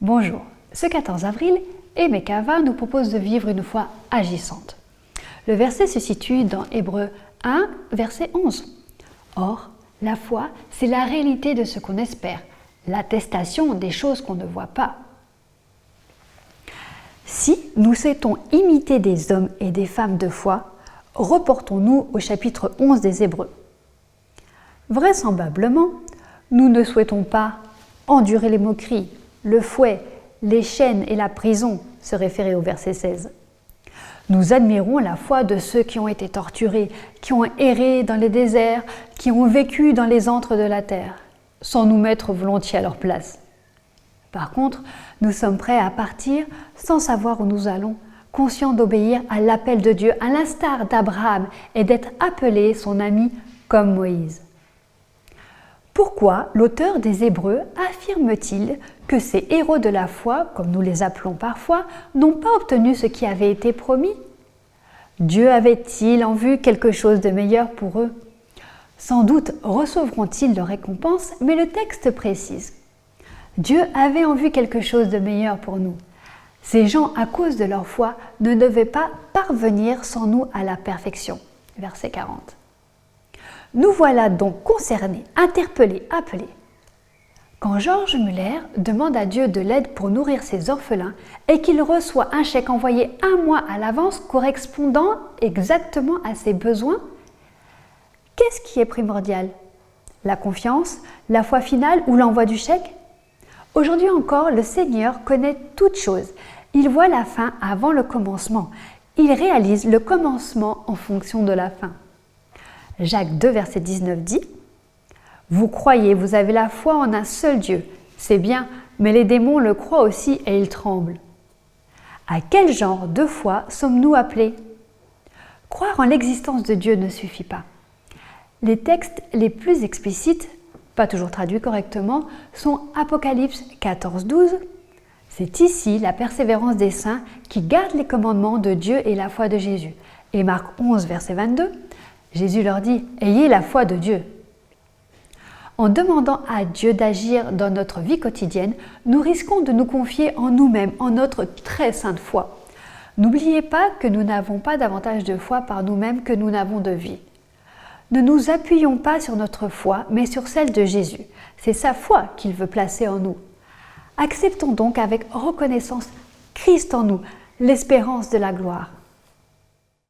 Bonjour, ce 14 avril, Aimé Cavin nous propose de vivre une foi agissante. Le verset se situe dans Hébreux 1, verset 11. Or, la foi, c'est la réalité de ce qu'on espère, l'attestation des choses qu'on ne voit pas. Si nous souhaitons imiter des hommes et des femmes de foi, reportons-nous au chapitre 11 des Hébreux. Vraisemblablement, nous ne souhaitons pas endurer les moqueries, le fouet, les chaînes et la prison, se référer au verset 16. Nous admirons la foi de ceux qui ont été torturés, qui ont erré dans les déserts, qui ont vécu dans les antres de la terre, sans nous mettre volontiers à leur place. Par contre, nous sommes prêts à partir sans savoir où nous allons, conscients d'obéir à l'appel de Dieu, à l'instar d'Abraham, et d'être appelés son ami comme Moïse. Pourquoi l'auteur des Hébreux affirme-t-il que ces héros de la foi, comme nous les appelons parfois, n'ont pas obtenu ce qui avait été promis? Dieu avait-il en vue quelque chose de meilleur pour eux? Sans doute recevront-ils leur récompense, mais le texte précise. Dieu avait en vue quelque chose de meilleur pour nous. Ces gens, à cause de leur foi, ne devaient pas parvenir sans nous à la perfection. Verset 40. Nous voilà donc concernés, interpellés, appelés. Quand George Muller demande à Dieu de l'aide pour nourrir ses orphelins et qu'il reçoit un chèque envoyé un mois à l'avance correspondant exactement à ses besoins, qu'est-ce qui est primordial? La confiance, la foi finale ou l'envoi du chèque? Aujourd'hui encore, le Seigneur connaît toutes choses. Il voit la fin avant le commencement. Il réalise le commencement en fonction de la fin. Jacques 2, verset 19 dit « Vous croyez, vous avez la foi en un seul Dieu. C'est bien, mais les démons le croient aussi et ils tremblent. » À quel genre de foi sommes-nous appelés? Croire en l'existence de Dieu ne suffit pas. Les textes les plus explicites, pas toujours traduits correctement, sont Apocalypse 14, 12. C'est ici la persévérance des saints qui gardent les commandements de Dieu et la foi de Jésus. Et Marc 11, verset 22. Jésus leur dit « Ayez la foi de Dieu ». En demandant à Dieu d'agir dans notre vie quotidienne, nous risquons de nous confier en nous-mêmes, en notre très sainte foi. N'oubliez pas que nous n'avons pas davantage de foi par nous-mêmes que nous n'avons de vie. Ne nous appuyons pas sur notre foi, mais sur celle de Jésus. C'est sa foi qu'il veut placer en nous. Acceptons donc avec reconnaissance Christ en nous, l'espérance de la gloire.